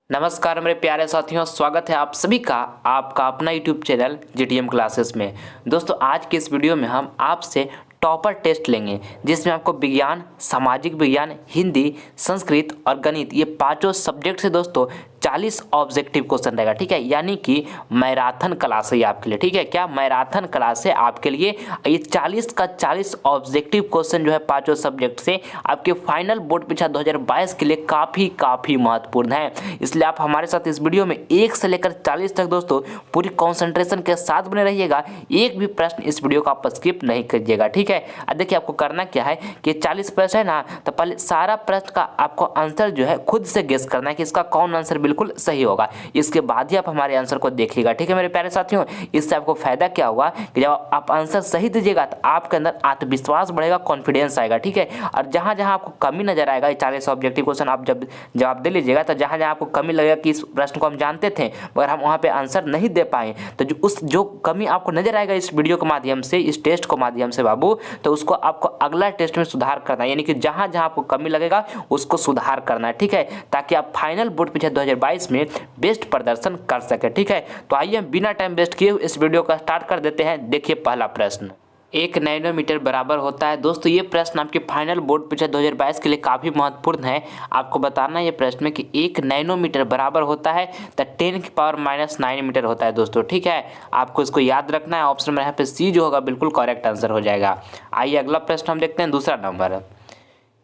नमस्कार मेरे प्यारे साथियों, स्वागत है आप सभी का आपका अपना यूट्यूब चैनल जीटीएम क्लासेस में। दोस्तों आज के इस वीडियो में हम आपसे टॉपर टेस्ट लेंगे जिसमें आपको विज्ञान, सामाजिक विज्ञान, हिंदी, संस्कृत और गणित ये पांचों सब्जेक्ट से दोस्तों 40 ऑब्जेक्टिव क्वेश्चन रहेगा। ठीक है, यानी कि मैराथन क्लास है आपके लिए। ठीक है, क्या मैराथन क्लास है आपके लिए। ये 40 का 40 ऑब्जेक्टिव क्वेश्चन जो है पांचों सब्जेक्ट से आपके फाइनल बोर्ड परीक्षा 2022 के लिए काफ़ी महत्वपूर्ण है। इसलिए आप हमारे साथ इस वीडियो में 1 से लेकर 40 तक दोस्तों पूरी कॉन्सेंट्रेशन के साथ बने रहिएगा। एक भी प्रश्न इस वीडियो का आप स्किप नहीं कीजिएगा। ठीक है, अब देखिए आपको करना क्या है कि 40 प्रश्न है ना, तो पहले सारा प्रश्न का आपको आंसर जो है खुद से गेस करना है कि इसका कौन आंसर बिल्कुल सही होगा। इसके बाद ही आप हमारे आंसर को देखिएगा। ठीक है मेरे प्यारे साथियों, इससे आपको फायदा क्या होगा कि जब आप आंसर सही दीजिएगा तो आपके अंदर आत्मविश्वास बढ़ेगा, कॉन्फिडेंस आएगा। ठीक है, और जहां जहां आपको कमी नजर आएगा, 40 ऑब्जेक्टिव क्वेश्चन आप जब जवाब दे लीजिएगा तो जहां जहां आपको कमी लगेगा कि इस प्रश्न को हम जानते थे मगर हम वहां पे आंसर नहीं दे पाए, तो जो कमी आपको नजर आएगा इस वीडियो के माध्यम से, इस टेस्ट के माध्यम से बाबू, तो उसको आपको अगला टेस्ट में सुधार करना है। यानी कि जहां जहां आपको कमी लगेगा उसको सुधार करना है। ठीक है, ताकि आप फाइनल बोर्ड परीक्षा 2022 में बेस्ट प्रदर्शन कर सके। ठीक है, तो आइए हम बिना टाइम वेस्ट किए इस वीडियो का स्टार्ट कर देते हैं। देखिए पहला प्रश्न, 1 नैनोमीटर बराबर होता है। दोस्तों ये प्रश्न आपके फाइनल बोर्ड परीक्षा 2022 के लिए काफ़ी महत्वपूर्ण है। आपको बताना है ये प्रश्न में कि 1 नैनोमीटर बराबर होता है तो 10⁻⁹ मीटर होता है दोस्तों। ठीक है, आपको इसको याद रखना है। ऑप्शन में यहाँ पे सी जो होगा बिल्कुल करेक्ट आंसर हो जाएगा। आइए अगला प्रश्न हम देखते हैं, दूसरा नंबर।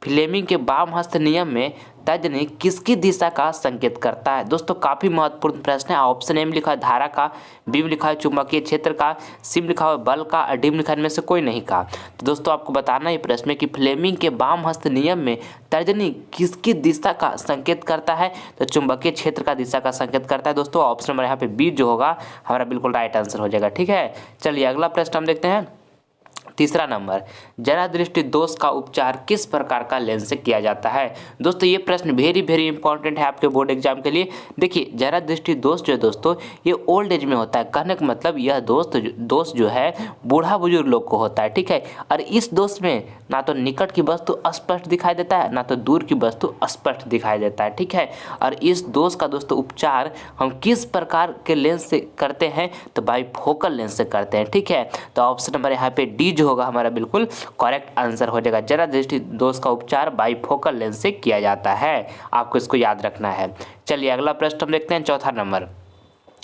फ्लेमिंग के वाम हस्त नियम में तर्जनी किसकी दिशा का संकेत करता है। दोस्तों काफ़ी महत्वपूर्ण प्रश्न है। ऑप्शन ए में लिखा है धारा का, बी में लिखा है चुंबकीय क्षेत्र का, सी में लिखा है बल का और डी में लिखा है इनमें से कोई नहीं का। तो दोस्तों आपको बताना है प्रश्न में कि फ्लेमिंग के वाम हस्त नियम में तर्जनी किसकी दिशा का संकेत करता है, तो चुंबकीय क्षेत्र का दिशा का संकेत करता है। दोस्तों ऑप्शन नंबर यहाँ पे बी जो होगा हमारा बिल्कुल राइट आंसर हो जाएगा। ठीक है, चलिए अगला प्रश्न हम देखते हैं, तीसरा नंबर। जरा दृष्टि दोष का उपचार किस प्रकार का लेंस से किया जाता है। दोस्तों ये प्रश्न वेरी इंपॉर्टेंट है आपके बोर्ड एग्जाम के लिए। देखिए जरा दृष्टि दोष जो है दोस्तों ये ओल्ड एज में होता है। कहने का मतलब यह दोष जो है बूढ़ा बुजुर्ग लोग को होता है। ठीक है, और इस दोष में ना तो निकट की वस्तु स्पष्ट दिखाई देता है ना तो दूर की वस्तु स्पष्ट दिखाई देता है। ठीक है, और इस दोष का दोस्तों उपचार हम किस प्रकार के लेंस से करते हैं, तो बाइफोकल लेंस से करते हैं। ठीक है, तो ऑप्शन नंबर यहाँ पे डी जो होगा हमारा बिल्कुल करेक्ट आंसर हो जाएगा। जरा दृष्टि दोष का उपचार बाइफोकल लेंस से किया जाता है, आपको इसको याद रखना है। चलिए अगला प्रश्न हम देखते हैं, चौथा नंबर।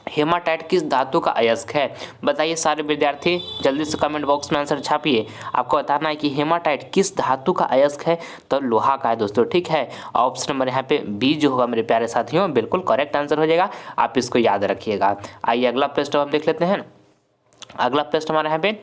हेमाटाइट किस धातु का अयस्क है। बताइए सारे विद्यार्थी जल्दी से कमेंट बॉक्स में आंसर छापिए। आपको बताना है कि हेमाटाइट किस धातु का अयस्क है, तो लोहा का है दोस्तों। ठीक है, ऑप्शन नंबर यहाँ पे बी जो होगा मेरे प्यारे साथियों बिल्कुल करेक्ट आंसर हो जाएगा, आप इसको याद रखिएगा। आइए अगला प्रश्न हम देख लेते हैं। अगला प्रश्न हमारे यहाँ पे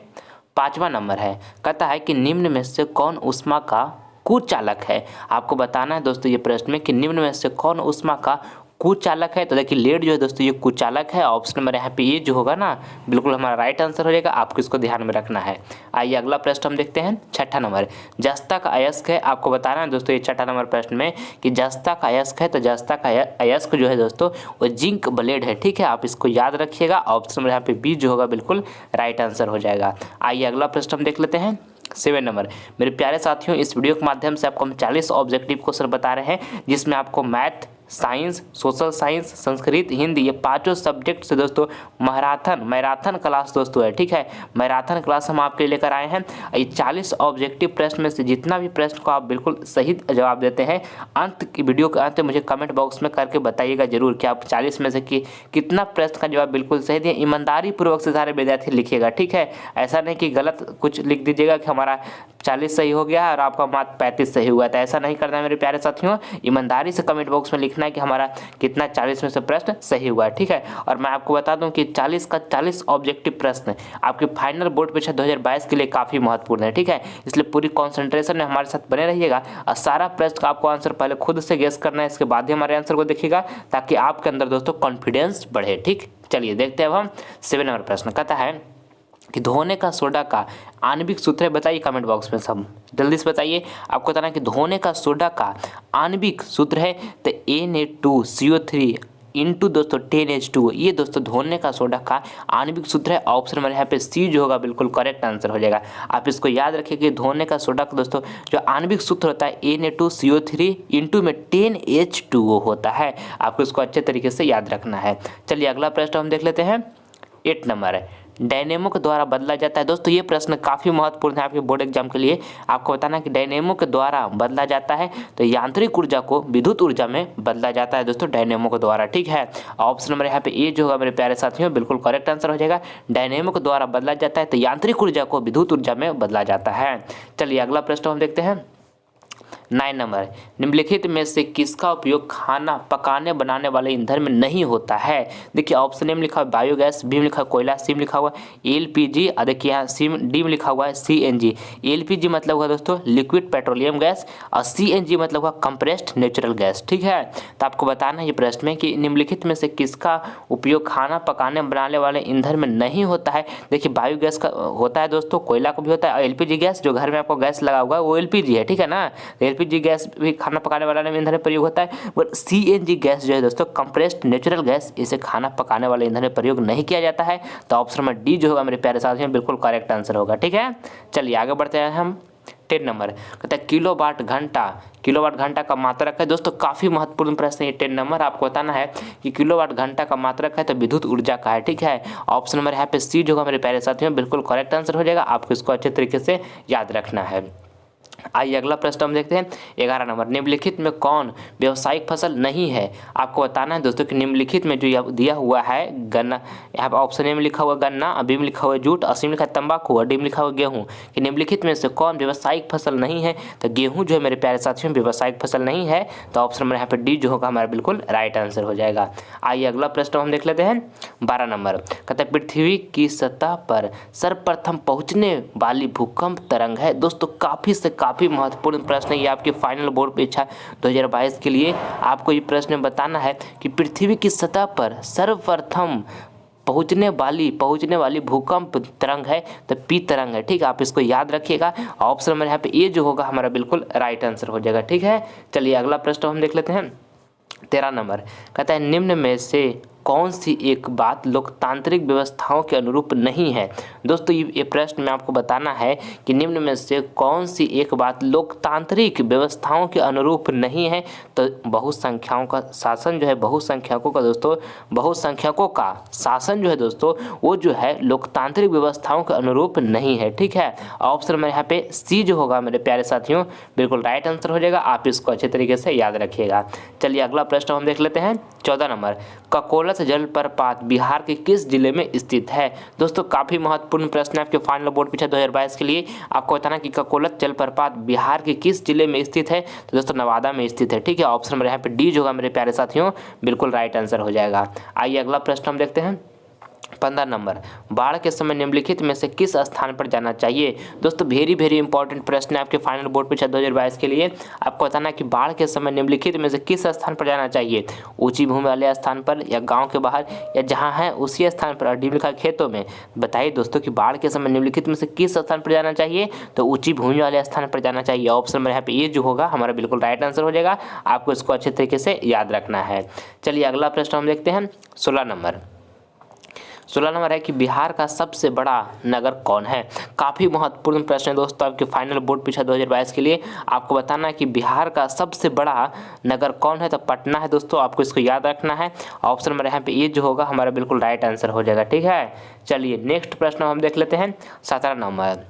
5वां नंबर है। कहता है कि निम्न में से कौन ऊष्मा का कुचालक है। आपको बताना है दोस्तों ये प्रश्न में कि निम्न में से कौन ऊष्मा का कुचालक है। तो देखिए लेड जो है दोस्तों ये कुचालक है। ऑप्शन नंबर यहाँ पे ये जो होगा ना बिल्कुल हमारा राइट आंसर हो जाएगा, आपको इसको ध्यान में रखना है। आइए अगला प्रश्न हम देखते हैं, छठा नंबर। जस्ता का अयस्क है। आपको बताना है दोस्तों ये छठा नंबर प्रश्न में कि जस्ता का अयस्क है, तो जस्ता का अयस्क जो है दोस्तों वो जिंक ब्लेड है। ठीक है, आप इसको याद रखिएगा। ऑप्शन नंबर यहाँ पे बी जो होगा बिल्कुल राइट आंसर हो जाएगा। आइए अगला प्रश्न हम देख लेते हैं, 7 नंबर। मेरे प्यारे साथियों इस वीडियो के माध्यम से आपको हम 40 ऑब्जेक्टिव क्वेश्चन बता रहे हैं जिसमें आपको math, science, social science, Sanskrit, Hindi ये पांचों सब्जेक्ट से दोस्तों मैराथन क्लास दोस्तों है। ठीक है, मैराथन क्लास हम आपके लेकर आए हैं। ये 40 ऑब्जेक्टिव प्रश्न में से जितना भी प्रश्न को आप बिल्कुल सही जवाब देते हैं, अंत की वीडियो के अंत में मुझे कमेंट बॉक्स में करके बताइएगा जरूर कि आप 40 में से कितना प्रश्न का जवाब बिल्कुल सही दिए। ईमानदारी पूर्वक से सारे विद्यार्थी लिखिएगा। ठीक है, ऐसा नहीं कि गलत कुछ लिख दीजिएगा कि हमारा 40 सही हो गया और आपका मात्र 35 सही हुआ, तो ऐसा नहीं करना है मेरे प्यारे साथियों। ईमानदारी से कमेंट बॉक्स में लिखना है कि हमारा कितना 40 में से प्रश्न सही हुआ है। ठीक है, और मैं आपको बता दूं कि 40 का 40 ऑब्जेक्टिव प्रश्न आपके फाइनल बोर्ड परीक्षा 2022 के लिए काफ़ी महत्वपूर्ण है। ठीक है, इसलिए पूरी कॉन्सेंट्रेशन में हमारे साथ बने रहिएगा और सारा प्रश्न का आपको आंसर पहले खुद से गेस करना है, इसके बाद ही हमारे आंसर को देखिएगा ताकि आपके अंदर दोस्तों कॉन्फिडेंस बढ़े। ठीक, चलिए देखते हैं अब हम 7 नंबर प्रश्न। कहता है कि धोने का सोडा का आणविक सूत्र है। बताइए कमेंट बॉक्स में सब जल्दी से बताइए। आपको बताना है कि धोने का सोडा का आणविक सूत्र है तो Na2CO3 इंटू दोस्तों 10H2O। ये दोस्तों धोने का सोडा का आणविक सूत्र है। ऑप्शन नंबर यहाँ पे सी जो होगा बिल्कुल करेक्ट आंसर हो जाएगा। आप इसको याद रखिए कि धोने का सोडा का दोस्तों जो आणविक सूत्र होता है Na2CO3 इंटू में 10H2O होता है। आपको इसको अच्छे तरीके से याद रखना है। चलिए अगला प्रश्न हम देख लेते हैं। 8 नंबर है, डायनेमो के द्वारा बदला जाता है। दोस्तों ये प्रश्न काफ़ी महत्वपूर्ण है आपके बोर्ड एग्जाम के लिए। आपको बताना कि डायनेमो के द्वारा बदला जाता है तो यांत्रिक ऊर्जा को विद्युत ऊर्जा में बदला जाता है दोस्तों डायनेमो के द्वारा। ठीक है, ऑप्शन नंबर यहाँ पे ए जो होगा मेरे प्यारे साथियों बिल्कुल करेक्ट आंसर हो जाएगा। डायनेमो के द्वारा बदला जाता है तो यांत्रिक ऊर्जा को विद्युत ऊर्जा में बदला जाता है। चलिए अगला प्रश्न हम देखते हैं। 9 नंबर, निम्नलिखित में से किसका उपयोग खाना पकाने बनाने वाले ईंधन में नहीं होता है। देखिए ऑप्शन ए में लिखा हुआ बायोगैस, बी में लिखा हुआ कोयला, सी में लिखा हुआ एलपीजी और देखिए यहाँ डी में लिखा हुआ है सीएनजी। एलपीजी मतलब हुआ दोस्तों लिक्विड पेट्रोलियम गैस और सीएनजी मतलब हुआ कंप्रेस्ड नेचुरल गैस। ठीक है, तो आपको बताना है ये प्रश्न में कि निम्नलिखित में से किसका उपयोग खाना पकाने बनाने वाले ईंधन में नहीं होता है। देखिए बायोगैस का होता है दोस्तों, कोयला का भी होता है और एलपीजी गैस जो घर में आपको गैस लगा हुआ है वो एलपीजी है। ठीक है ना, एलपीजी गैस भी खाना पकाने वाले ईंधन में प्रयोग होता है। बट सीएनजी गैस जो है दोस्तों कंप्रेस्ड नेचुरल गैस, इसे खाना पकाने वाले ईंधन में प्रयोग नहीं किया जाता है। तो ऑप्शन नंबर डी जो होगा मेरे प्यारे साथियों बिल्कुल करेक्ट आंसर होगा। ठीक है, चलिए आगे बढ़ते हैं हम। 10 नंबर कहता है किलोवाट घंटा का मात्रक है। दोस्तों काफ़ी महत्वपूर्ण प्रश्न है ये 10 नंबर। आपको बताना है कि किलोवाट घंटा का मात्रक है तो विद्युत ऊर्जा का है। ठीक है, ऑप्शन नंबर यहाँ पे सी जो होगा मेरे प्यारे साथियों बिल्कुल करेक्ट आंसर हो जाएगा। आपको इसको अच्छे तरीके से याद रखना है। आइए अगला प्रश्न हम देखते हैं। 11 नंबर, निम्नलिखित में कौन व्यावसायिक फसल नहीं है। आपको बताना है दोस्तों कि निम्नलिखित में जो दिया हुआ है गन्ना, यहाँ पर ऑप्शन ए में लिखा हुआ गन्ना, बी में लिखा हुआ जूट, सी में लिखा है तंबाकू और डी में लिखा हुआ गेहूँ, कि निम्नलिखित में से कौन व्यावसायिक फसल नहीं है। तो गेहूँ जो है मेरे प्यारे साथियों व्यावसायिक फसल नहीं है। तो ऑप्शन नंबर यहाँ पर डी जो होगा हमारा बिल्कुल राइट आंसर हो जाएगा। आइए अगला प्रश्न हम देख लेते हैं। 12 नंबर कहता है पृथ्वी की सतह पर सर्वप्रथम पहुँचने वाली भूकंप तरंग है। दोस्तों काफ़ी महत्वपूर्ण प्रश्न है ये आपके फाइनल बोर्ड परीक्षा 2022 के लिए। आपको ये प्रश्न बताना है कि पृथ्वी की सतह पर सर्वप्रथम पहुंचने वाली भूकंप तरंग है तो पी तरंग है। ठीक है, आप इसको याद रखिएगा। ऑप्शन नंबर यहाँ पे ए जो होगा हमारा बिल्कुल राइट आंसर हो जाएगा। ठीक है, चलिए अगला प्रश्न हम देख लेते हैं। 13 नंबर कहता है निम्न में से कौन सी एक बात लोकतांत्रिक व्यवस्थाओं के अनुरूप नहीं है। दोस्तों ये प्रश्न में आपको बताना है कि निम्न में से कौन सी एक बात लोकतांत्रिक व्यवस्थाओं के अनुरूप नहीं है। तो बहुसंख्याओं का शासन जो है बहुसंख्यकों का शासन जो है दोस्तों वो जो है लोकतांत्रिक व्यवस्थाओं के अनुरूप नहीं है। ठीक है, ऑप्शन में यहाँ पे सी जो होगा मेरे प्यारे साथियों बिल्कुल राइट आंसर हो जाएगा। आप इसको अच्छे तरीके से याद रखिएगा। चलिए अगला प्रश्न हम देख लेते हैं। 14 नंबर ककोलत जलप्रपात बिहार के किस जिले में स्थित है। दोस्तों काफ़ी महत्वपूर्ण प्रश्न है आपके फाइनल बोर्ड परीक्षा 2022 के लिए। आपको बताना कि ककोलत जलप्रपात बिहार के किस जिले में स्थित है। तो दोस्तों नवादा में स्थित है। ठीक है, ऑप्शन नंबर यहाँ पे डी जो होगा मेरे प्यारे साथियों बिल्कुल राइट आंसर हो जाएगा। आइए अगला प्रश्न हम देखते हैं। 15 नंबर बाढ़ के समय निम्नलिखित में से किस स्थान पर जाना चाहिए। दोस्तों वेरी इंपॉर्टेंट प्रश्न है आपके फाइनल बोर्ड परीक्षा 2022 के लिए। आपको बताना है कि बाढ़ के समय निम्नलिखित में से किस स्थान पर जाना चाहिए। ऊंची भूमि वाले स्थान पर या गांव के बाहर या जहां है उसी स्थान पर, डी लिखा खेतों में। बताइए दोस्तों कि बाढ़ के समय निम्नलिखित में से किस स्थान पर जाना चाहिए। तो ऊंची भूमि वाले स्थान पर जाना चाहिए। ऑप्शन नंबर यहाँ पे ये जो होगा हमारा बिल्कुल राइट आंसर हो जाएगा। आपको इसको अच्छे तरीके से याद रखना है। चलिए अगला प्रश्न हम देखते हैं। 16 नंबर है कि बिहार का सबसे बड़ा नगर कौन है। काफ़ी महत्वपूर्ण प्रश्न है दोस्तों आपके फाइनल बोर्ड परीक्षा 2022 के लिए। आपको बताना है कि बिहार का सबसे बड़ा नगर कौन है। तो पटना है दोस्तों, आपको इसको याद रखना है। ऑप्शन नंबर यहाँ पे ये जो होगा हमारा बिल्कुल राइट आंसर हो जाएगा। ठीक है, चलिए नेक्स्ट प्रश्न हम देख लेते हैं। 17 नंबर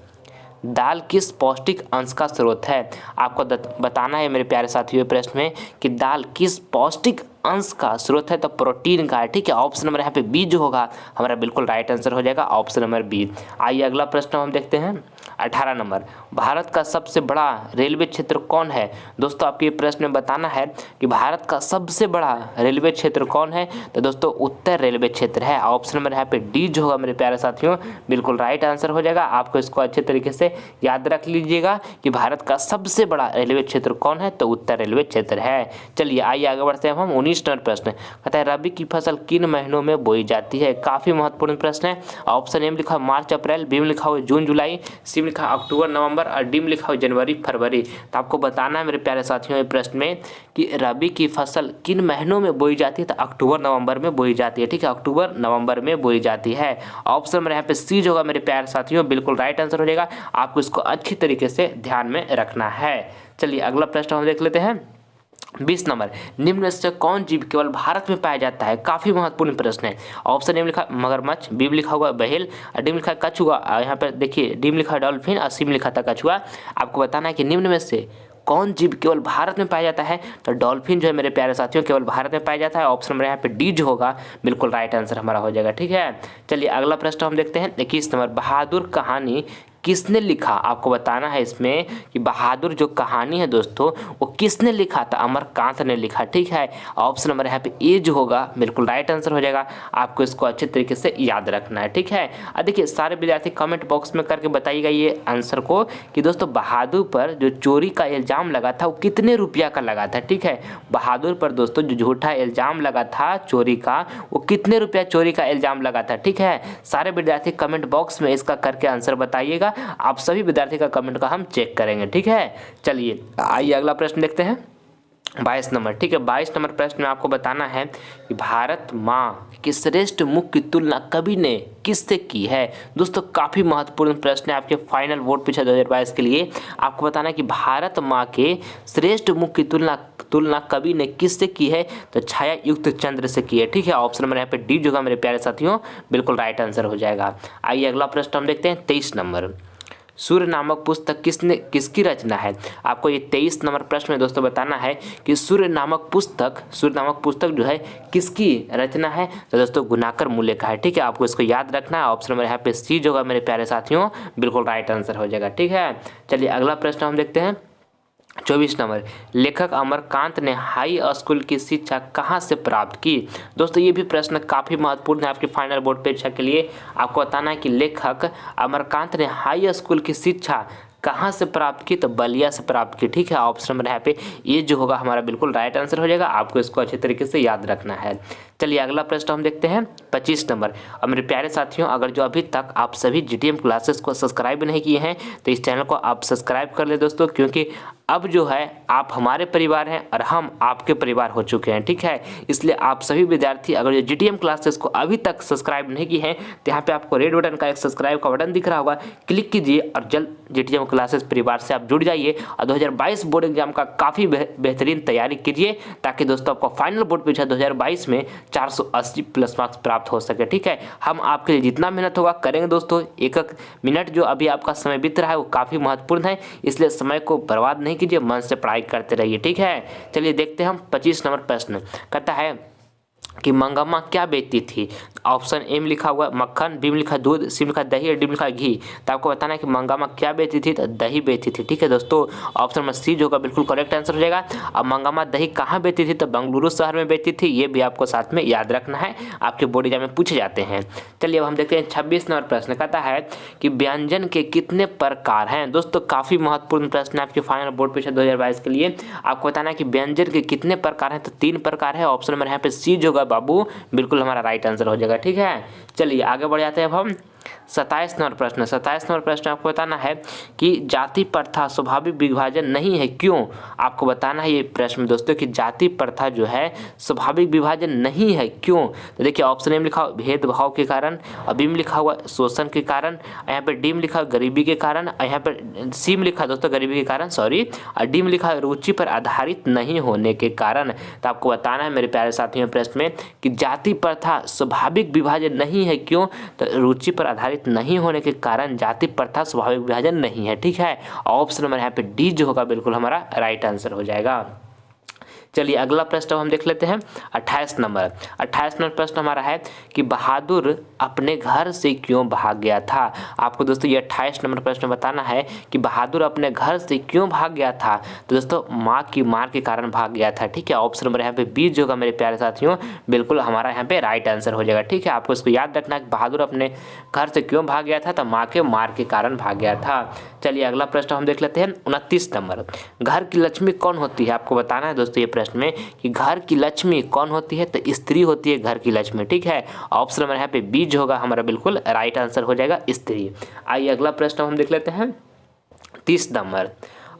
दाल किस पौष्टिक अंश का स्रोत है। आपको बताना है मेरे प्यारे साथियों प्रश्न में कि दाल किस पौष्टिक अंश का स्रोत है। तो प्रोटीन का है। ठीक है, ऑप्शन नंबर यहाँ पे बी जो होगा हमारा बिल्कुल राइट आंसर हो जाएगा। Option number B. आइए अगला प्रश्न हम देखते हैं। 18 नंबर भारत का सबसे बड़ा रेलवे क्षेत्र कौन है। दोस्तों आपके प्रश्न में बताना है कि भारत का सबसे बड़ा रेलवे क्षेत्र कौन है। तो दोस्तों उत्तर रेलवे क्षेत्र है। ऑप्शन नंबर यहाँ पे डी जो होगा मेरे प्यारे साथियों बिल्कुल राइट आंसर हो जाएगा। आपको इसको अच्छे तरीके से याद रख लीजिएगा कि भारत का सबसे बड़ा रेलवे क्षेत्र कौन है। तो उत्तर रेलवे क्षेत्र है। चलिए आइए आगे बढ़ते हैं हम। 19 नंबर प्रश्न कहता है रबी की फसल किन महीनों में बोई जाती है। काफी महत्वपूर्ण प्रश्न है। ऑप्शन ए में लिखा हुआ मार्च अप्रैल, बी में लिखा हुआ जून जुलाई, सी में लिखा है अक्टूबर नवंबर और डी में लिखा है जनवरी फरवरी। तो आपको बताना है मेरे प्यारे साथियों ये प्रश्न में कि रबी की फसल किन महीनों में बोई जाती है। तो अक्टूबर नवंबर में बोई जाती है, ठीक है, अक्टूबर नवंबर में बोई जाती है। ऑप्शन नंबर यहाँ पे सी जो होगा मेरे प्यारे साथियों बिल्कुल राइट आंसर हो जाएगा। आपको इसको अच्छी तरीके से ध्यान में रखना है। चलिए अगला प्रश्न हम देख लेते हैं। 20 नंबर, निम्न में से कौन जीव केवल भारत में पाया जाता है। काफी महत्वपूर्ण प्रश्न है। ऑप्शन ए में लिखा मगरमच्छ, बी में लिखा हुआ व्हेल, डी में लिखा है कछुआ। यहाँ पर देखिए डी में लिखा है डॉल्फिन और सी में लिखा था कछुआ। आपको बताना है कि निम्न में से कौन जीव केवल भारत में पाया जाता है। तो डॉल्फिन जो है मेरे प्यारे साथियों केवल भारत में पाया जाता है। ऑप्शन नंबर यहाँ पे डी जो होगा बिल्कुल राइट आंसर हमारा हो जाएगा, ठीक है। चलिए अगला प्रश्न हम देखते हैं। 21 नंबर, बहादुर कहानी किसने लिखा। आपको बताना है इसमें कि बहादुर जो कहानी है दोस्तों वो किसने लिखा। था अमरकांत ने लिखा, ठीक है। ऑप्शन नंबर यहाँ पे ए जो होगा बिल्कुल राइट आंसर हो जाएगा। आपको इसको अच्छे तरीके से याद रखना है, ठीक है। अब देखिए सारे विद्यार्थी कमेंट बॉक्स में करके बताइएगा ये आंसर को कि दोस्तों बहादुर पर जो चोरी का इल्ज़ाम लगा था वो कितने रुपया का लगा था, ठीक है। बहादुर पर दोस्तों जो झूठा इल्ज़ाम लगा था चोरी का वो कितने रुपया चोरी का इल्ज़ाम लगा था, ठीक है। सारे विद्यार्थी कमेंट बॉक्स में इसका करके आंसर बताइएगा। आप सभी विद्यार्थी का कमेंट का हम चेक करेंगे, ठीक है। चलिए आइए अगला प्रश्न देखते हैं। 22 नंबर, ठीक है। 22 नंबर प्रश्न में आपको बताना है कि भारत माँ की श्रेष्ठ मुख की तुलना कवि ने किससे की है। दोस्तों काफ़ी महत्वपूर्ण प्रश्न है आपके फाइनल बोर्ड परीक्षा 2022 के लिए। आपको बताना है कि भारत माँ के श्रेष्ठ मुख की तुलना कवि ने किससे की है। तो छाया युक्त चंद्र से की है, ठीक है। ऑप्शन नंबर यहाँ पे डी जो होगा मेरे प्यारे साथियों बिल्कुल राइट आंसर हो जाएगा। आइए अगला प्रश्न हम देखते हैं। 23 नंबर, सूर्य नामक पुस्तक किसकी रचना है। आपको ये 23 नंबर प्रश्न में दोस्तों बताना है कि सूर्य नामक पुस्तक जो है किसकी रचना है। तो दोस्तों गुनाकर मूल्य का है, ठीक है। आपको इसको याद रखना है। ऑप्शन नंबर यहाँ पे सी जो होगा मेरे प्यारे साथियों बिल्कुल राइट आंसर हो जाएगा, ठीक है। चलिए अगला प्रश्न हम देखते हैं। 24 नंबर, लेखक अमरकांत ने हाई स्कूल की शिक्षा कहाँ से प्राप्त की। दोस्तों ये भी प्रश्न काफ़ी महत्वपूर्ण है आपके फाइनल बोर्ड परीक्षा के लिए। आपको बताना है कि लेखक अमरकांत ने हाई स्कूल की शिक्षा कहाँ से प्राप्त की। तो बलिया से प्राप्त की, ठीक है। ऑप्शन नंबर यहाँ पे ये जो होगा हमारा बिल्कुल राइट आंसर हो जाएगा। आपको इसको अच्छे तरीके से याद रखना है। चलिए अगला प्रश्न हम देखते हैं। 25 नंबर, और मेरे प्यारे साथियों अगर जो अभी तक आप सभी GTM क्लासेस को सब्सक्राइब नहीं किए हैं तो इस चैनल को आप सब्सक्राइब कर ले दोस्तों, क्योंकि अब जो है आप हमारे परिवार हैं और हम आपके परिवार हो चुके हैं, ठीक है। इसलिए आप सभी विद्यार्थी अगर जो GTM क्लासेस को अभी तक सब्सक्राइब नहीं किए हैं तो यहाँ पे आपको रेड बटन का एक सब्सक्राइब का बटन दिख रहा होगा, क्लिक कीजिए और जल्द GTM क्लासेस परिवार से आप जुड़ जाइए और 2022 बोर्ड एग्जाम का काफ़ी बेहतरीन तैयारी कीजिए ताकि दोस्तों आपको फाइनल बोर्ड परीक्षा 2022 में 480 प्लस मार्क्स प्राप्त हो सके, ठीक है। हम आपके लिए जितना मेहनत होगा करेंगे दोस्तों। एक मिनट जो अभी आपका समय बीत रहा है वो काफ़ी महत्वपूर्ण है, इसलिए समय को बर्बाद नहीं कीजिए, मन से पढ़ाई करते रहिए, ठीक है। चलिए देखते हैं हम 25 नंबर प्रश्न कहता है कि मंगम्मा क्या बेचती थी। ऑप्शन ए में लिखा हुआ मक्खन, बी में लिखा दूध, सी में लिखा दही और डी में लिखा घी। तो आपको बताना है कि मंगम्मा क्या बेचती थी। तो दही बेचती थी, ठीक है दोस्तों। ऑप्शन नंबर सी जो होगा बिल्कुल करेक्ट आंसर हो जाएगा। अब मंगम्मा दही कहाँ बेचती थी। तो बेंगलुरु शहर में बेचती थी। ये भी आपको साथ में याद रखना है, आपके बोर्ड एग्जाम में पूछे जाते हैं। चलिए अब हम देखते हैं 26 नंबर प्रश्न कहता है कि व्यंजन के कितने प्रकार हैं। दोस्तों काफ़ी महत्वपूर्ण प्रश्न है आपके फाइनल बोर्ड परीक्षा 2022 के लिए। आपको बताना है कि व्यंजन के कितने प्रकार हैं। तो 3 प्रकार है। ऑप्शन नंबर यहाँ पे सी जो होगा बाबू बिल्कुल हमारा राइट आंसर हो जाएगा, ठीक है। चलिए आगे बढ़ जाते हैं अब हम 27 नंबर प्रश्न। 27 नंबर प्रश्न आपको बताना है कि जाति प्रथा स्वाभाविक विभाजन नहीं है, क्यों। आपको बताना है ये प्रश्न दोस्तों कि जाति प्रथा जो है स्वाभाविक विभाजन नहीं है, क्यों। तो देखिए ऑप्शन ए में लिखा हुआ भेदभाव के कारण, और बी में लिखा हुआ शोषण के कारण, यहाँ पे डी में लिखा हुआ गरीबी के कारण, यहाँ पे सी में लिखा दोस्तों गरीबी के कारण सॉरी, और डी में लिखा है रुचि पर आधारित नहीं होने के कारण। तो आपको बताना है मेरे प्यारे साथियों प्रश्न में कि जाति प्रथा स्वाभाविक विभाजन नहीं है, क्यों। तो रुचि पर आधारित नहीं होने के कारण जाति प्रथा स्वाभाविक विभाजन नहीं है, ठीक है। ऑप्शन नंबर यहाँ पे डी जो होगा बिल्कुल हमारा राइट आंसर हो जाएगा। चलिए अगला प्रश्न हम देख लेते हैं 28 नंबर। 28 नंबर प्रश्न हमारा है कि बहादुर अपने घर से क्यों भाग गया था। आपको दोस्तों ये 28 नंबर प्रश्न बताना है कि बहादुर अपने घर से क्यों भाग गया था। तो दोस्तों माँ की मार के कारण भाग गया था, ठीक है। ऑप्शन नंबर यहाँ पे बी जो होगा मेरे प्यारे साथियों बिल्कुल हमारा यहाँ पे राइट आंसर हो जाएगा, ठीक है। आपको इसको याद रखना है कि बहादुर अपने घर से क्यों भाग गया था। तो माँ के मार के कारण भाग गया था। चलिए अगला प्रश्न हम देख लेते हैं 29 नंबर। घर की लक्ष्मी कौन होती है। आपको बताना है दोस्तों ये प्रश्न में कि घर की लक्ष्मी कौन होती है, तो स्त्री होती है घर की लक्ष्मी। ठीक है, ऑप्शन नंबर यहाँ पे बी जो होगा हमारा बिल्कुल राइट आंसर हो जाएगा स्त्री। आइए अगला प्रश्न हम देख लेते हैं 30 नंबर।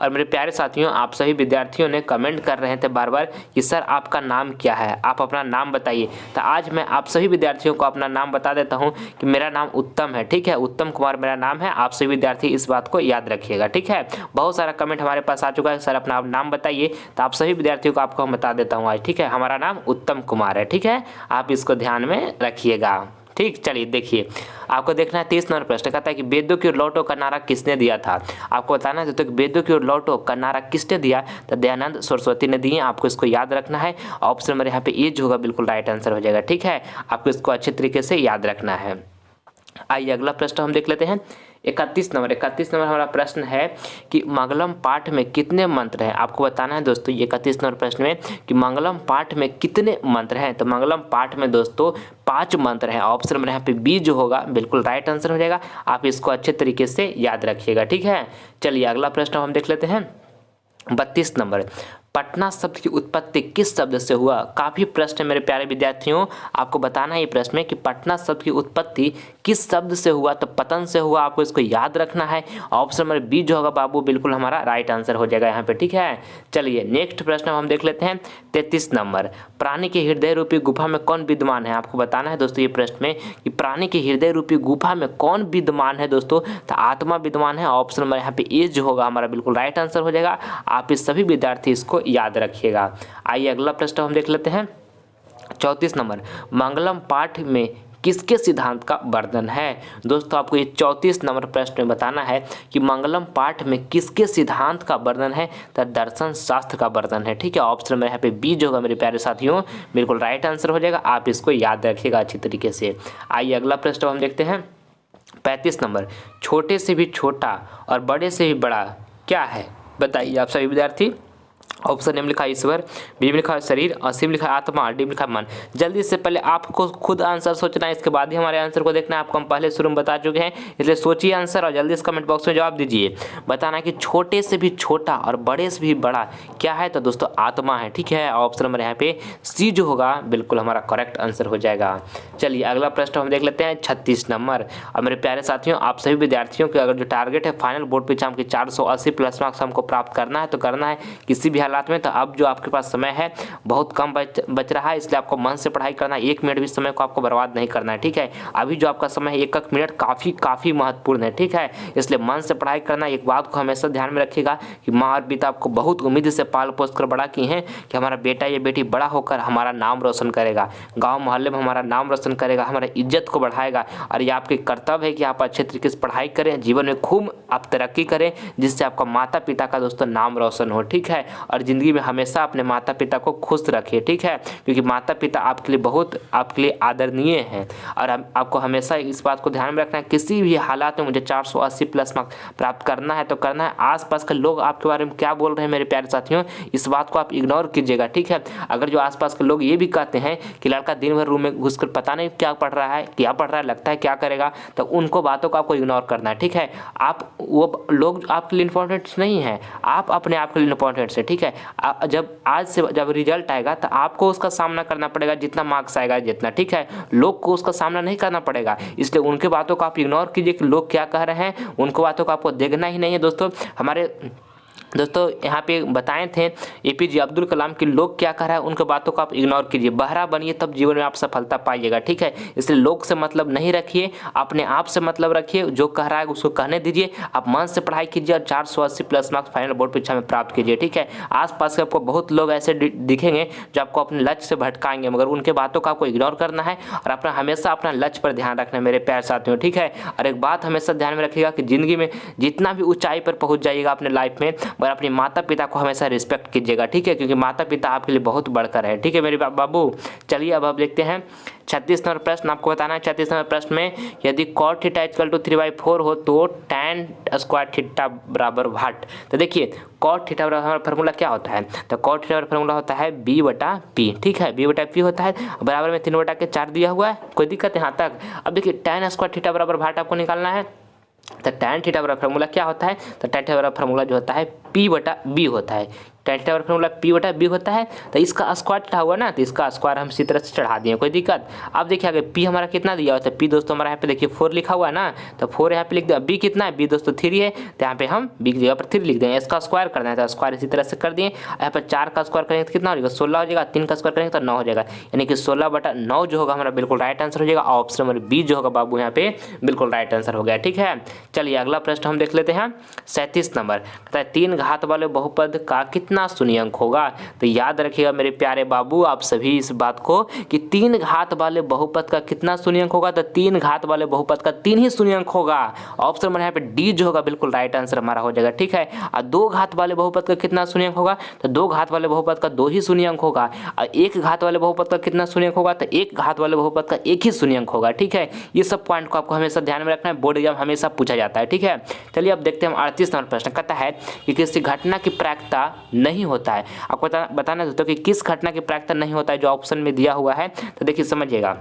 और मेरे प्यारे साथियों, आप सभी विद्यार्थियों ने कमेंट कर रहे थे बार बार कि सर आपका नाम क्या है, आप अपना नाम बताइए। तो आज मैं आप सभी विद्यार्थियों को अपना नाम बता देता हूं कि मेरा नाम उत्तम है। ठीक है, उत्तम कुमार मेरा नाम है। आप सभी विद्यार्थी इस बात को याद रखिएगा। ठीक है, बहुत सारा कमेंट हमारे पास आ चुका है, सर अपना नाम बताइए। तो आप सभी विद्यार्थियों को आपको हम बता देता हूँ आज। ठीक है, हमारा नाम उत्तम कुमार है। ठीक है, आप इसको ध्यान में रखिएगा। ठीक, चलिए देखिए, आपको देखना है 30 नंबर प्रश्न कहता है कि वेदों की ओर लौटो का नारा किसने दिया था। आपको बताना है दोस्तों कि वेदों की ओर लौटो का नारा किसने दिया, तो दयानंद सरस्वती ने दिए। आपको इसको याद रखना है। ऑप्शन नंबर यहाँ पे ए जो होगा बिल्कुल राइट आंसर हो जाएगा। ठीक है, आपको इसको अच्छे तरीके से याद रखना है। आइए अगला प्रश्न हम देख लेते हैं 31 नंबर। 31 नंबर हमारा प्रश्न है कि मंगलम पाठ में कितने मंत्र हैं। आपको बताना है दोस्तों ये 31 नंबर प्रश्न में कि मंगलम पाठ में कितने मंत्र हैं। तो मंगलम पाठ में दोस्तों 5 मंत्र हैं। ऑप्शन नंबर यहाँ पे बी जो होगा बिल्कुल राइट आंसर हो जाएगा। आप इसको अच्छे तरीके से याद रखिएगा। ठीक है, चलिए अगला प्रश्न हम देख लेते हैं 32 नंबर। पटना शब्द की उत्पत्ति किस शब्द से हुआ। काफ़ी प्रश्न है मेरे प्यारे विद्यार्थियों, आपको बताना है ये प्रश्न में कि पटना शब्द की उत्पत्ति किस शब्द से हुआ, तो पतन से हुआ। आपको इसको याद रखना है। ऑप्शन नंबर बी जो होगा बाबू बिल्कुल हमारा राइट आंसर हो जाएगा यहाँ पे। ठीक है, चलिए नेक्स्ट प्रश्न हम देख लेते हैं 33 नंबर। प्राणी के हृदय रूपी गुफा में कौन विद्यमान है। आपको बताना है दोस्तों ये प्रश्न में कि प्राणी के हृदय रूपी गुफा में कौन विद्यमान है दोस्तों, तो आत्मा विद्यमान है। ऑप्शन नंबर यहाँ पे ए जो होगा हमारा बिल्कुल राइट आंसर हो जाएगा। आप इस सभी विद्यार्थी इसको याद रखिएगा। आइए अगला प्रश्न हम देख लेते हैं 34 नंबर। मंगलम पाठ में किसके सिद्धांत का वर्णन है। दोस्तों आपको ये 34 नंबर प्रश्न में बताना है कि मंगलम पाठ में किसके सिद्धांत का वर्णन है, तो दर्शन शास्त्र का वर्णन है। ठीक है, ऑप्शन में यहाँ पे बी जो होगा मेरे प्यारे साथियों बिल्कुल राइट आंसर हो जाएगा। आप इसको याद रखिएगा अच्छी तरीके से। आइए अगला प्रश्न हम देखते हैं 35 नंबर। छोटे से भी छोटा और बड़े से भी बड़ा क्या है, बताइए आप सभी विद्यार्थी। ऑप्शन एम लिखा है ईश्वर, बी में लिखा है शरीर, और सी में लिखा है आत्मा, डी में लिखा है मन। जल्दी से पहले आपको खुद आंसर सोचना है, इसके बाद ही हमारे आंसर को देखना है। आपको हम पहले शुरू में बता चुके हैं, इसलिए सोचिए आंसर और जल्दी से कमेंट बॉक्स में जवाब दीजिए। बताना कि छोटे से भी छोटा और बड़े से भी बड़ा क्या है, तो दोस्तों आत्मा है। ठीक है, ऑप्शन नंबर यहाँ पे सी जो होगा बिल्कुल हमारा करेक्ट आंसर हो जाएगा। चलिए अगला प्रश्न हम देख लेते हैं 36 नंबर। और मेरे प्यारे साथियों, आप सभी विद्यार्थियों के अगर जो टारगेट है फाइनल बोर्ड परीक्षा की 480 प्लस मार्क्स हमको प्राप्त करना है, तो करना है किसी भी हालात में। तो अब जो आपके पास समय है बहुत कम बच रहा है, इसलिए आपको मन से पढ़ाई करना है। 1 मिनट भी समय को आपको बर्बाद नहीं करना है। ठीक है, अभी जो आपका समय है 1 मिनट काफ़ी महत्वपूर्ण है। ठीक है, इसलिए मन से पढ़ाई करना। एक बात को हमेशा ध्यान में रखिएगा कि माँ और पिता आपको बहुत उम्मीद से पाल पोस कर बड़ा किए हैं कि हमारा बेटा या बेटी बड़ा होकर हमारा नाम रोशन करेगा, गाँव मोहल्ले में हमारा नाम रोशन करेगा, हमारा इज्जत को बढ़ाएगा। और ये आपके कर्तव्य है कि आप अच्छे तरीके से पढ़ाई करें, जीवन में खूब आप तरक्की करें, जिससे आपका माता पिता का दोस्तों नाम रोशन हो। ठीक है, और ज़िंदगी में हमेशा अपने माता पिता को खुश रखिए। ठीक है, क्योंकि माता पिता आपके लिए बहुत आपके लिए आदरणीय हैं। और आपको हमेशा इस बात को ध्यान में रखना है, किसी भी हालात में मुझे 480 प्लस मार्क्स प्राप्त करना है तो करना है। आसपास के लोग आपके बारे में क्या बोल रहे हैं मेरे प्यारे साथियों, इस बात को आप इग्नोर कीजिएगा। ठीक है, अगर जो आसपास के लोग ये भी कहते हैं कि लड़का दिन भर रूम में घुसकर पता नहीं क्या पढ़ रहा है, लगता है क्या करेगा, तो उनको बातों को आपको इग्नोर करना है। ठीक है, आप वो लोग आपके लिए इंपॉर्टेंट नहीं है, आप अपने आप के लिए इंपॉर्टेंट है। ठीक है, जब आज से जब रिजल्ट आएगा तो आपको उसका सामना करना पड़ेगा, जितना मार्क्स आएगा जितना। ठीक है, लोग को उसका सामना नहीं करना पड़ेगा, इसलिए उनके बातों को आप इग्नोर कीजिए कि लोग क्या कह रहे हैं, उनको बातों को आपको देखना ही नहीं है। दोस्तों यहाँ पे बताए थे APJ अब्दुल कलाम कि लोग क्या कह रहा है उनके बातों को आप इग्नोर कीजिए, बहरा बनिए, तब जीवन में आप सफलता पाइएगा। ठीक है, इसलिए लोग से मतलब नहीं रखिए, अपने आप से मतलब रखिए, जो कह रहा है उसको कहने दीजिए, आप मन से पढ़ाई कीजिए और 480 प्लस मार्क्स फाइनल बोर्ड परीक्षा में प्राप्त कीजिए। ठीक है, आसपास के आपको बहुत लोग ऐसे दिखेंगे जो आपको अपने लक्ष्य से भटकाएंगे, मगर उनके बातों को आपको इग्नोर करना है और अपना हमेशा अपना लक्ष्य पर ध्यान रखना है मेरे प्यारे साथियों। ठीक है, और एक बात हमेशा ध्यान में रखिएगा कि जिंदगी में जितना भी ऊंचाई पर पहुंच जाइएगा अपने लाइफ में, मगर अपने माता पिता को हमेशा रिस्पेक्ट कीजिएगा। ठीक है, क्योंकि माता पिता आपके लिए बहुत बढ़कर है। ठीक है मेरे बाबू, चलिए अब आप देखते हैं 36 नंबर प्रश्न। आपको बताना है 36 नंबर प्रश्न में यदि cot थीटा = 3/4 हो तो tan स्क्वायर थीटा बराबर व्हाट। तो देखिए cot थीटा बराबर फार्मूला क्या होता है, तो cot थीटा फार्मूला होता है b/p। ठीक है, b/p होता है, बराबर में 3/4 दिया हुआ है, कोई दिक्कत यहाँ तक। अब देखिए tan स्क्वायर थीटा बराबर व्हाट आपको निकालना है, तो tan थीटा बराबर फार्मूला क्या होता है, तो tan थीटा बराबर फार्मूला जो होता है P/B होता है। tan थीटा का फॉर्मूला P/B होता है, तो इसका स्क्वायर चढ़ा हुआ ना, तो इसका स्क्वायर हम इसी तरह से चढ़ा दिए, कोई दिक्कत। अब देखिए आगे P हमारा कितना दिया हुआ है, तो P दोस्तों हमारा यहाँ पे देखिए 4 लिखा हुआ है ना, तो 4 यहाँ पे लिख दिया। B कितना है, B दोस्तों 3 है, तो यहाँ पे हम B की जगह पर 3 लिख देंगे। इसका स्क्वायर करना है, तो स्क्वायर इसी तरह से कर दिए। यहाँ पर 4 का स्क्वायर करेंगे तो कितना हो जाएगा, 16 हो जाएगा। 3 का स्क्वायर करेंगे तो 9 हो जाएगा, यानी कि 16/9 जो होगा हमारा बिल्कुल राइट आंसर हो जाएगा। ऑप्शन नंबर बी जो होगा बाबू यहाँ पे बिल्कुल राइट आंसर हो गया, ठीक है। चलिए अगला प्रश्न हम देख लेते हैं 37 नंबर। कहता है 3 घात वाले बहुपद का कितना शून्य अंक होगा। तो याद रखिएगा मेरे प्यारे बाबू आप सभी इस बात को कि 3 घात वाले बहुपद का कितना शून्य अंक होगा, तो 3 घात वाले बहुपद का 3 ही शून्य अंक होगा। ऑप्शन नंबर यहाँ पे डी जो होगा बिल्कुल राइट आंसर हमारा हो जाएगा, ठीक है। और 2 घात वाले बहुपद का कितना शून्य अंक होगा, तो 2 घात वाले बहुपद का 2 ही शून्य अंक होगा। और 1 घात वाले बहुपद का कितना शून्य अंक होगा, तो 1 घात वाले बहुपद का 1 ही शून्य अंक होगा, ठीक है। ये सब पॉइंट को आपको हमेशा ध्यान में रखना है, बोर्ड एग्जाम हमेशा पूछा जाता है, ठीक है। चलिए अब देखते हैं हम 38 नंबर प्रश्न। कहता है कि किसी घटना की प्रायिकता नहीं होता है। आपको बताना दोस्तों कि किस घटना की प्रायिकता नहीं होता है, जो ऑप्शन में दिया हुआ है। तो देखिए समझिएगा,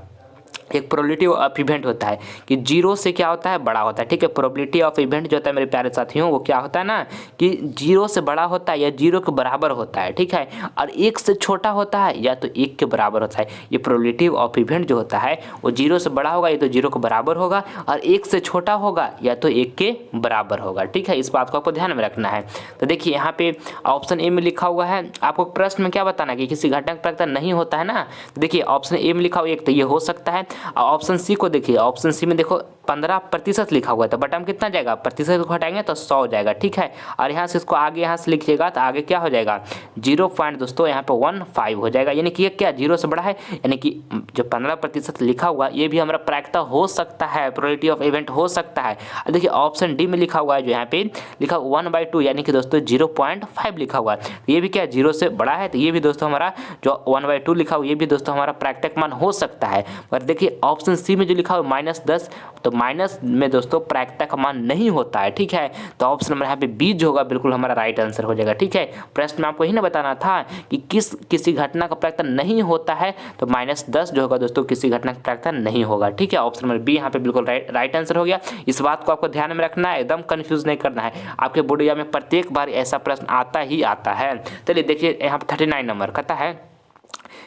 एक प्रोबेबिलिटी ऑफ इवेंट होता है कि 0 से क्या होता है, बड़ा होता है, ठीक है। प्रोबेबिलिटी ऑफ इवेंट जो होता है मेरे प्यारे साथियों, वो क्या होता है ना कि 0 से बड़ा होता है या 0 के बराबर होता है, ठीक है। और 1 से छोटा होता है या तो 1 के बराबर होता है। ये प्रोबेबिलिटी ऑफ इवेंट जो होता है वो 0 से बड़ा होगा या तो 0 के बराबर होगा, और 1 से छोटा होगा या तो 1 के बराबर होगा, ठीक है। इस बात को आपको ध्यान में रखना है। तो देखिए यहाँ पे ऑप्शन ए में लिखा हुआ है, आपको प्रश्न में क्या बताना है कि किसी घटना की प्रायिकता नहीं होता है ना। तो देखिए ऑप्शन ए में लिखा हुआ एक तो ये हो सकता है। ऑप्शन सी को देखिए, ऑप्शन सी में देखो 15% लिखा हुआ है, तो बटन कितना जाएगा, प्रतिशत को हटाएंगे तो 100 हो जाएगा, ठीक है। और यहाँ से इसको आगे यहाँ से लिखिएगा तो आगे क्या हो जाएगा 0 पॉइंट दोस्तों यहाँ पे 15 हो जाएगा, यानी कि ये क्या 0 से बड़ा है, यानी कि जो 15% लिखा हुआ ये भी हमारा प्रायिकता हो सकता है, प्रोबेबिलिटी ऑफ इवेंट हो सकता है। देखिए ऑप्शन डी में लिखा हुआ है, जो यहाँ पे लिखा 1/2 यानी कि दोस्तों 0.5 लिखा हुआ है, ये भी क्या 0 से बड़ा है, तो ये भी दोस्तों हमारा जो 1/2 लिखा हुआ ये भी दोस्तों हमारा प्रायिकता मान हो सकता है। पर देखिए ऑप्शन सी में जो लिखा हुआ -10, तो माइनस में दोस्तों प्रायिकता का मान नहीं होता है, ठीक है। तो ऑप्शन नंबर यहाँ पे बी जो होगा बिल्कुल हमारा राइट आंसर हो जाएगा, ठीक है। प्रश्न में आपको ही ना बताना था कि किसी घटना का प्रायिकता नहीं होता है, तो -10 जो होगा दोस्तों किसी घटना का प्रायिकता नहीं होगा, ठीक है। ऑप्शन नंबर बी यहाँ पे बिल्कुल राइट आंसर हो गया। इस बात को आपको ध्यान में रखना है, एकदम कंफ्यूज नहीं करना है। आपके बोर्ड एग्जाम में प्रत्येक बार ऐसा प्रश्न आता ही आता है। चलिए देखिए यहाँ पे 39 नंबर कहता है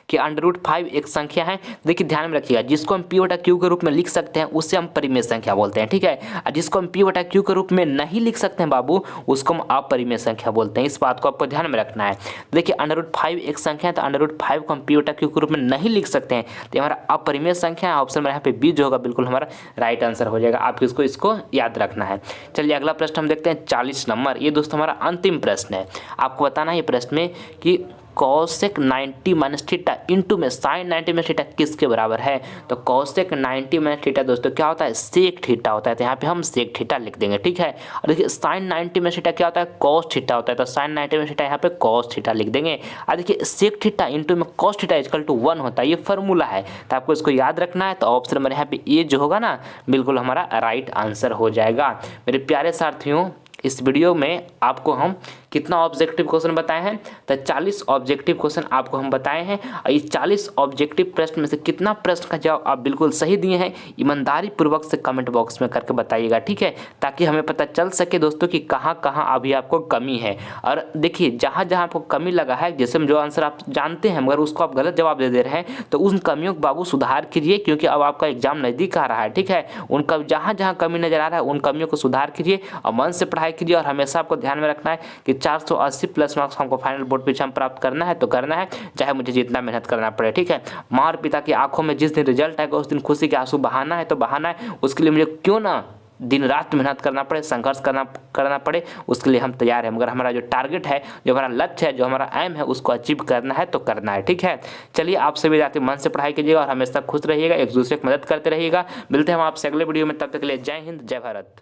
कि √5 एक संख्या है। देखिए ध्यान में रखिएगा, जिसको हम P/Q के रूप में लिख सकते हैं उससे हम परिमेय संख्या बोलते हैं, ठीक है। और जिसको हम P/Q के रूप में नहीं लिख सकते हैं बाबू, उसको हम अपरिमेय संख्या बोलते हैं। इस बात को आपको ध्यान में रखना है। देखिए √5 एक संख्या है, तो √5 को हम P/Q के रूप में नहीं लिख सकते हैं, तो हमारा अपरिमेय संख्या है। ऑप्शन में यहाँ पे बी जो होगा बिल्कुल हमारा राइट आंसर हो जाएगा। आपको इसको याद रखना है। चलिए अगला प्रश्न हम देखते हैं 40 नंबर। ये दोस्तों हमारा अंतिम प्रश्न है। आपको बताना है ये प्रश्न में कि cosec 90 - थीटा इंटू में sin 90 - थीटा किसके बराबर है। तो cosec 90 - थीटा दोस्तों क्या होता है, sec थीटा होता है, तो यहाँ पे हम sec थीटा लिख देंगे, ठीक है। और देखिए sin 90 - थीटा क्या होता है, cos थीटा होता है, तो sin 90 - थीटा यहाँ पे cos थीटा लिख देंगे। और देखिए sec थीटा इंटू में cos थीटा = 1 होता है, ये फॉर्मूला है, तो आपको इसको याद रखना है। तो ऑप्शन नंबर यहाँ पे ए जो होगा ना बिल्कुल हमारा राइट आंसर हो जाएगा। मेरे प्यारे साथियों इस वीडियो में आपको हम कितना ऑब्जेक्टिव क्वेश्चन बताए हैं, तो 40 ऑब्जेक्टिव क्वेश्चन आपको हम बताए हैं। और इस 40 ऑब्जेक्टिव प्रश्न में से कितना प्रश्न का जवाब आप बिल्कुल सही दिए हैं, ईमानदारी पूर्वक से कमेंट बॉक्स में करके बताइएगा, ठीक है, ताकि हमें पता चल सके दोस्तों कि कहाँ कहाँ अभी आपको कमी है। और देखिए जहाँ जहाँ आपको कमी लगा है, जैसे जो आंसर आप जानते हैं मगर उसको आप गलत जवाब दे रहे हैं, तो उन कमियों को बाबू सुधार कीजिए, क्योंकि अब आपका एग्जाम नज़दीक आ रहा है, ठीक है। उनका जहाँ जहाँ कमी नजर आ रहा है उन कमियों को सुधार कीजिए और मन से पढ़ाई कीजिए। और हमेशा आपको ध्यान में रखना है कि 480+ मार्क्स हमको फाइनल बोर्ड परीक्षा में प्राप्त करना है, तो करना है चाहे मुझे जितना मेहनत करना पड़े, ठीक है। माँ और पिता की आंखों में जिस दिन रिजल्ट आएगा उस दिन खुशी के आंसू बहाना है, तो बहाना है। उसके लिए मुझे क्यों ना दिन रात मेहनत करना पड़े, संघर्ष करना पड़े, उसके लिए हम तैयार हैं। मगर हमारा जो टारगेट है, जो हमारा लक्ष्य है, जो हमारा एम है, उसको अचीव करना है तो करना है, ठीक है। चलिए आप सभी जाते मन से पढ़ाई कीजिएगा और हमेशा खुश रहिएगा, एक दूसरे की मदद करते रहिएगा। मिलते हैं हम आपसे अगले वीडियो में, तब तक के लिए जय हिंद, जय भारत।